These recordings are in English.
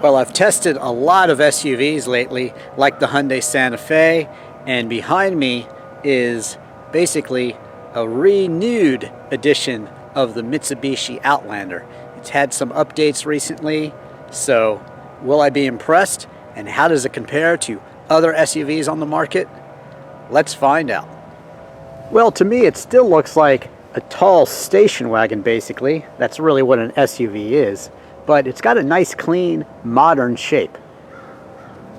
Well, I've tested a lot of SUVs lately, like the Hyundai Santa Fe, and behind me is basically a renewed edition of the Mitsubishi Outlander. It's had some updates recently, so will I be impressed? And how does it compare to other SUVs on the market? Let's find out. Well, to me it still looks like a tall station wagon basically. That's really what an SUV is. But it's got a nice, clean, modern shape.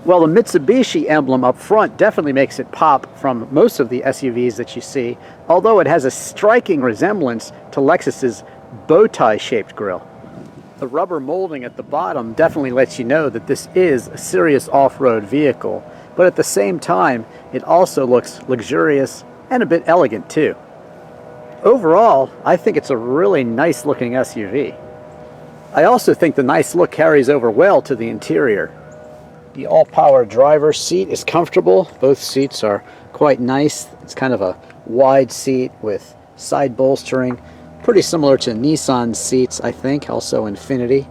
Well, the Mitsubishi emblem up front definitely makes it pop from most of the SUVs that you see, although it has a striking resemblance to Lexus's bow tie shaped grille. The rubber molding at the bottom definitely lets you know that this is a serious off-road vehicle, but at the same time, it also looks luxurious and a bit elegant too. Overall, I think it's a really nice looking SUV. I also think the nice look carries over well to the interior. The all-power driver's seat is comfortable. Both seats are quite nice. It's kind of a wide seat with side bolstering, pretty similar to Nissan's seats, I think, also Infiniti.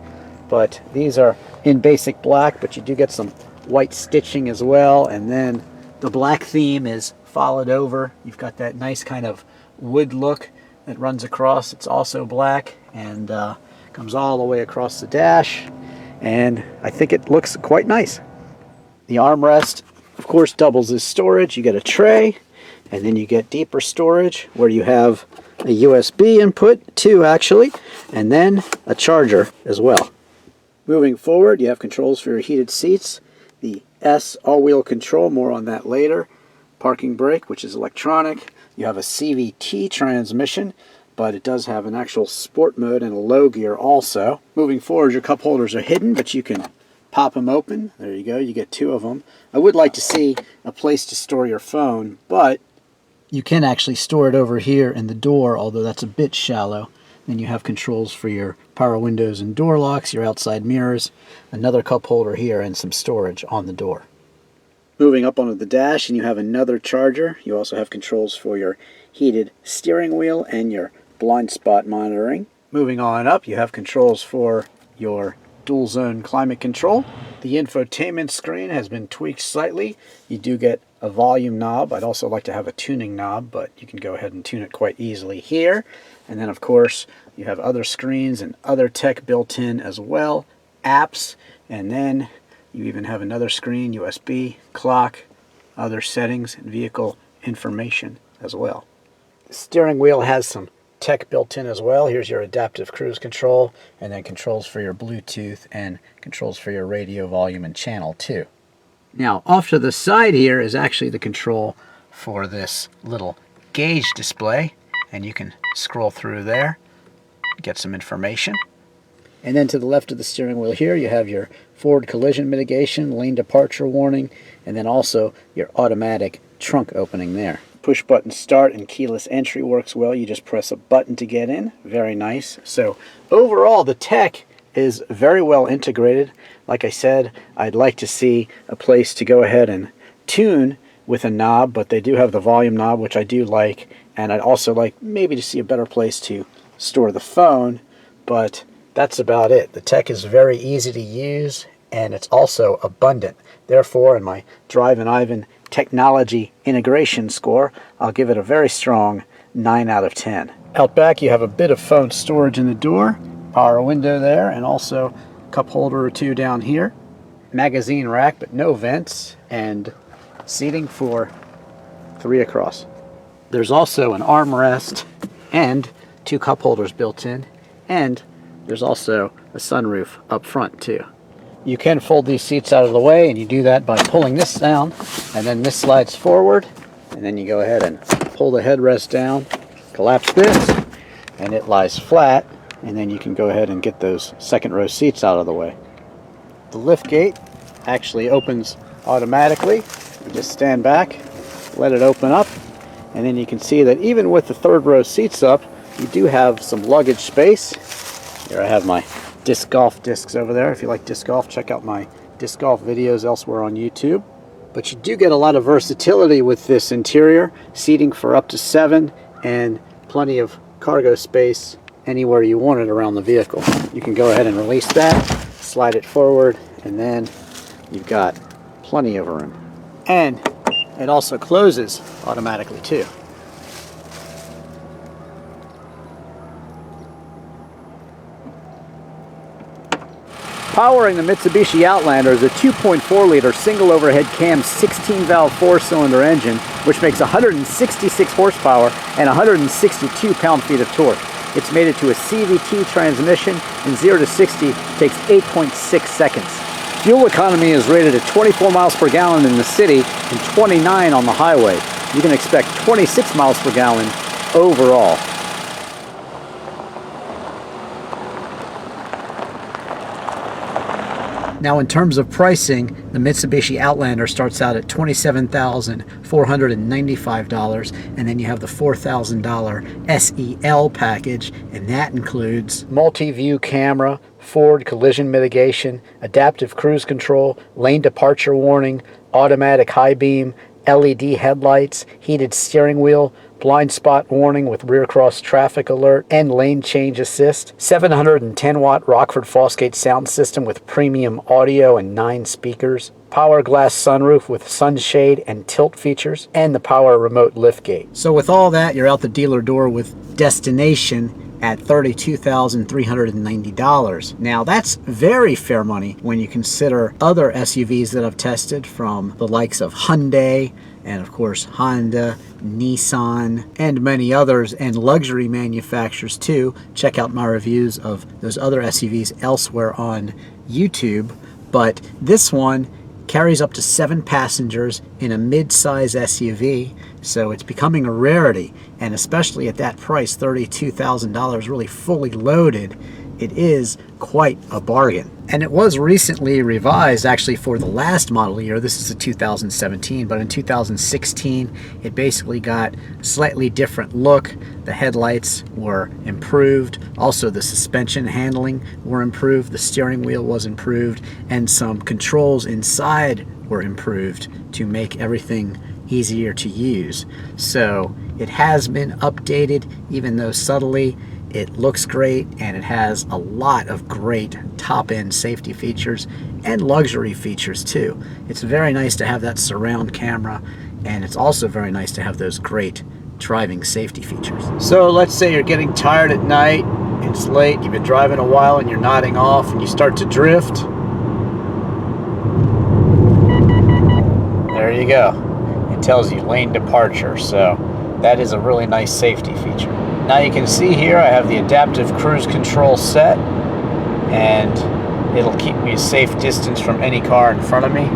But these are in basic black, but you do get some white stitching as well, and then the black theme is followed over. You've got that nice kind of wood look that runs across. It's also black and comes all the way across the dash, and I think it looks quite nice. The armrest, of course, doubles as storage. You get a tray, and then you get deeper storage where you have a USB input, two actually, and then a charger as well. Moving forward, you have controls for your heated seats, the S all-wheel control, more on that later, parking brake, which is electronic. You have a CVT transmission, but it does have an actual sport mode and a low gear also. Moving forward, your cup holders are hidden, but you can pop them open. There you go, you get two of them. I would like to see a place to store your phone, but you can actually store it over here in the door, although that's a bit shallow. Then you have controls for your power windows and door locks, your outside mirrors, another cup holder here, and some storage on the door. Moving up onto the dash, and you have another charger. You also have controls for your heated steering wheel and your blind spot monitoring. Moving on up, you have controls for your dual zone climate control. The infotainment screen has been tweaked slightly. You do get a volume knob. I'd also like to have a tuning knob, but you can go ahead and tune it quite easily here. And then of course you have other screens and other tech built in as well, apps, and then you even have another screen, USB, clock, other settings, and vehicle information as well. The steering wheel has some tech built in as well. Here's your adaptive cruise control, and then controls for your Bluetooth and controls for your radio volume and channel too. Now off to the side here is actually the control for this little gauge display, and you can scroll through there, get some information. And then to the left of the steering wheel here, you have your forward collision mitigation, lane departure warning, and then also your automatic trunk opening there. Push button start and keyless entry works well. You just press a button to get in. Very nice. So overall, the tech is very well integrated. Like I said, I'd like to see a place to go ahead and tune with a knob, but they do have the volume knob, which I do like, and I'd also like maybe to see a better place to store the phone, but that's about it. The tech is very easy to use, and it's also abundant. Therefore, in my Drivin Ivan technology integration score, I'll give it a very strong 9 out of 10. Out back, you have a bit of phone storage in the door, power window there, and also a cup holder or two down here. Magazine rack, but no vents, and seating for 3 across. There's also an armrest and 2 cup holders built in, and there's also a sunroof up front too. You can fold these seats out of the way, and you do that by pulling this down, and then this slides forward, and then you go ahead and pull the headrest down, collapse this, and it lies flat, and then you can go ahead and get those second row seats out of the way. The lift gate actually opens automatically. You just stand back, let it open up, and then you can see that even with the third row seats up, you do have some luggage space. Here I have my disc golf discs over there. If you like disc golf, check out my disc golf videos elsewhere on YouTube. But you do get a lot of versatility with this interior, seating for up to 7 and plenty of cargo space anywhere you want it around the vehicle. You can go ahead and release that, slide it forward, and then you've got plenty of room. And it also closes automatically too. Powering the Mitsubishi Outlander is a 2.4-liter single overhead cam 16-valve 4-cylinder engine, which makes 166 horsepower and 162 pound-feet of torque. It's mated to a CVT transmission, and 0 to 60 takes 8.6 seconds. Fuel economy is rated at 24 miles per gallon in the city and 29 on the highway. You can expect 26 miles per gallon overall. Now, in terms of pricing, the Mitsubishi Outlander starts out at $27,495, and then you have the $4,000 SEL package, and that includes multi-view camera, forward collision mitigation, adaptive cruise control, lane departure warning, automatic high beam, LED headlights, heated steering wheel, blind spot warning with rear cross traffic alert, and lane change assist, 710 watt Rockford Fosgate sound system with premium audio and 9 speakers, power glass sunroof with sunshade and tilt features, and the power remote liftgate. So with all that, you're out the dealer door with destination at $32,390. Now that's very fair money when you consider other SUVs that I've tested from the likes of Hyundai and of course Honda, Nissan, and many others, and luxury manufacturers too. Check out my reviews of those other SUVs elsewhere on YouTube. But this one carries up to 7 passengers in a mid-size SUV, so it's becoming a rarity, and especially at that price, $32,000, really fully loaded, it is quite a bargain. And it was recently revised actually for the last model year. This is a 2017, but in 2016 it basically got a slightly different look. The headlights were improved, also the suspension handling were improved, the steering wheel was improved, and some controls inside were improved to make everything easier to use. So it has been updated, even though subtly. It looks great, and it has a lot of great top-end safety features and luxury features too. It's very nice to have that surround camera, and it's also very nice to have those great driving safety features. So let's say you're getting tired at night, it's late, you've been driving a while and you're nodding off and you start to drift. There you go. It tells you lane departure, so that is a really nice safety feature. Now you can see here I have the adaptive cruise control set, and it'll keep me a safe distance from any car in front of me.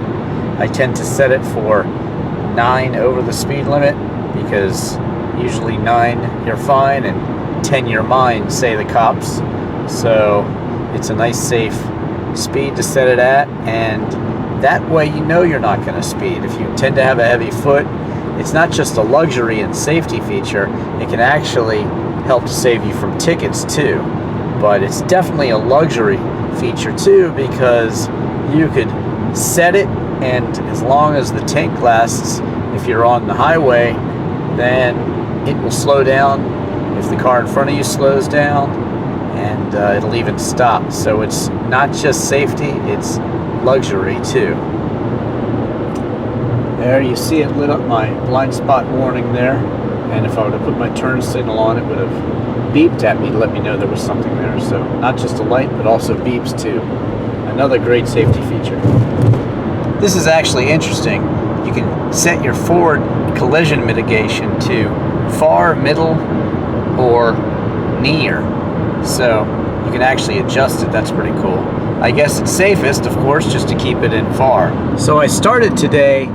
I tend to set it for 9 over the speed limit, because usually 9 you're fine and 10 you're mine, say the cops. So it's a nice safe speed to set it at, and that way you know you're not going to speed. If you tend to have a heavy foot, it's not just a luxury and safety feature, it can actually help to save you from tickets too. But it's definitely a luxury feature too, because you could set it, and as long as the tank lasts, if you're on the highway, then it will slow down if the car in front of you slows down, and it'll even stop. So it's not just safety, it's luxury too. There you see it lit up my blind spot warning there, and if I would have put my turn signal on, it would have beeped at me to let me know there was something there. So not just a light, but also beeps too. Another great safety feature. This is actually interesting. You can set your forward collision mitigation to far, middle, or near. So you can actually adjust it. That's pretty cool. I guess it's safest, of course, just to keep it in far. So I started today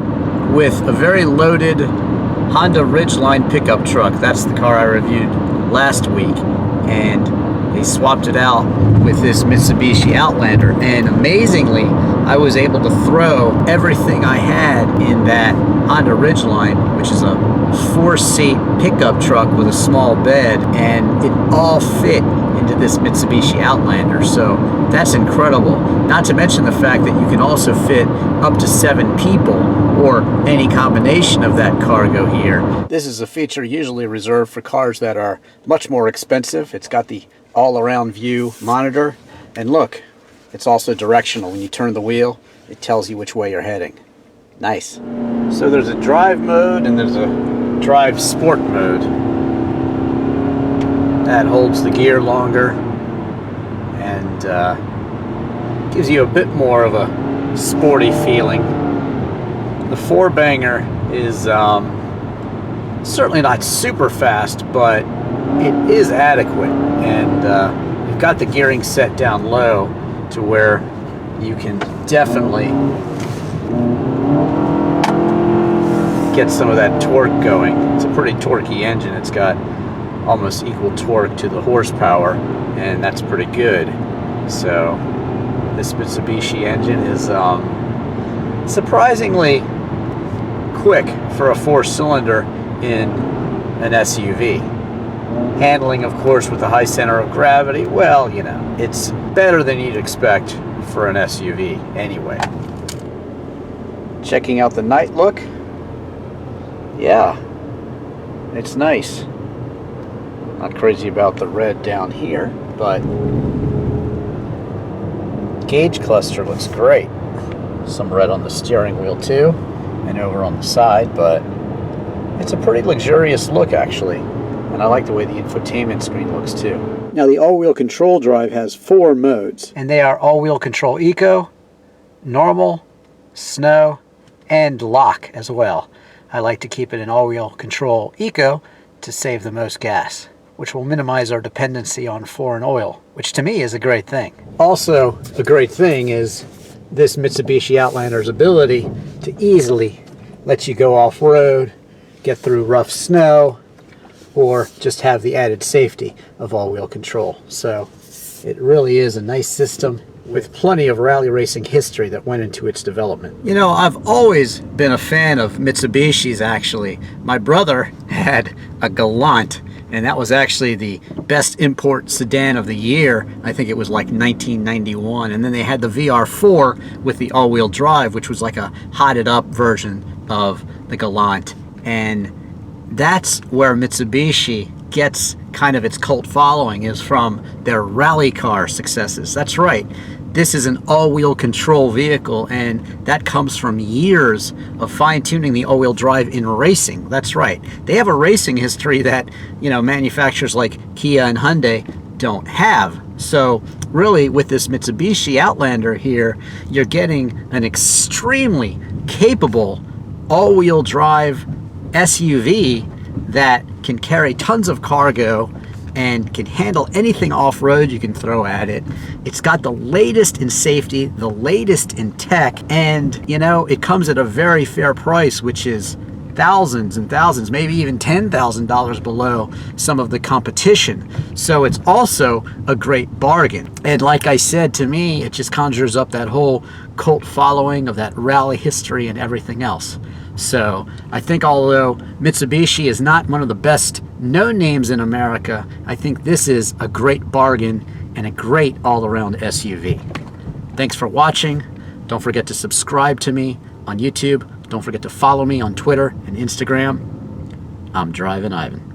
with a very loaded Honda Ridgeline pickup truck. That's the car I reviewed last week, and they swapped it out with this Mitsubishi Outlander, and amazingly I was able to throw everything I had in that Honda Ridgeline, which is a 4-seat pickup truck with a small bed, and it all fit into this Mitsubishi Outlander. So that's incredible. Not to mention the fact that you can also fit up to 7 people, or any combination of that cargo here. This is a feature usually reserved for cars that are much more expensive. It's got the all-around view monitor, and look, It's also directional. When you turn the wheel, it tells you which way you're heading. Nice. So there's a drive mode and there's a drive sport mode. That holds the gear longer and gives you a bit more of a sporty feeling. The four-banger is certainly not super fast, but it is adequate, and you've got the gearing set down low to where you can definitely get some of that torque going. It's a pretty torquey engine. It's got almost equal torque to the horsepower, and that's pretty good. So this Mitsubishi engine is surprisingly quick for a four-cylinder in an SUV. Handling, of course, with the high center of gravity, well, you know, it's better than you'd expect for an SUV anyway. Checking out the night look. Yeah, it's nice. Not crazy about the red down here, but gauge cluster looks great. Some red on the steering wheel too, and over on the side, but it's a pretty luxurious look actually. And I like the way the infotainment screen looks too. Now the all-wheel control drive has 4 modes. And they are all-wheel control eco, normal, snow, and lock as well. I like to keep it in all-wheel control eco to save the most gas, which will minimize our dependency on foreign oil, which to me is a great thing. Also, a great thing is this Mitsubishi Outlander's ability to easily let you go off-road, get through rough snow, or just have the added safety of all-wheel control. So it really is a nice system with plenty of rally racing history that went into its development. You know, I've always been a fan of Mitsubishis actually. My brother had a Galant, and that was actually the best import sedan of the year. I think it was like 1991. And then they had the VR4 with the all-wheel drive, which was like a hotted up version of the Galant. And that's where Mitsubishi gets kind of its cult following, is from their rally car successes. That's right. This is an all-wheel control vehicle, and that comes from years of fine-tuning the all-wheel drive in racing. That's right. They have a racing history that, you know, manufacturers like Kia and Hyundai don't have. So really, with this Mitsubishi Outlander here, you're getting an extremely capable all-wheel drive SUV that can carry tons of cargo and can handle anything off-road you can throw at it. It's got the latest in safety, the latest in tech, and you know, it comes at a very fair price, which is thousands and thousands, maybe even $10,000 below some of the competition. So it's also a great bargain. And like I said, to me, it just conjures up that whole cult following of that rally history and everything else. So I think although Mitsubishi is not one of the best known names in America, I think this is a great bargain and a great all-around SUV. Thanks for watching. Don't forget to subscribe to me on YouTube. Don't forget to follow me on Twitter and Instagram. I'm Drivin' Ivan.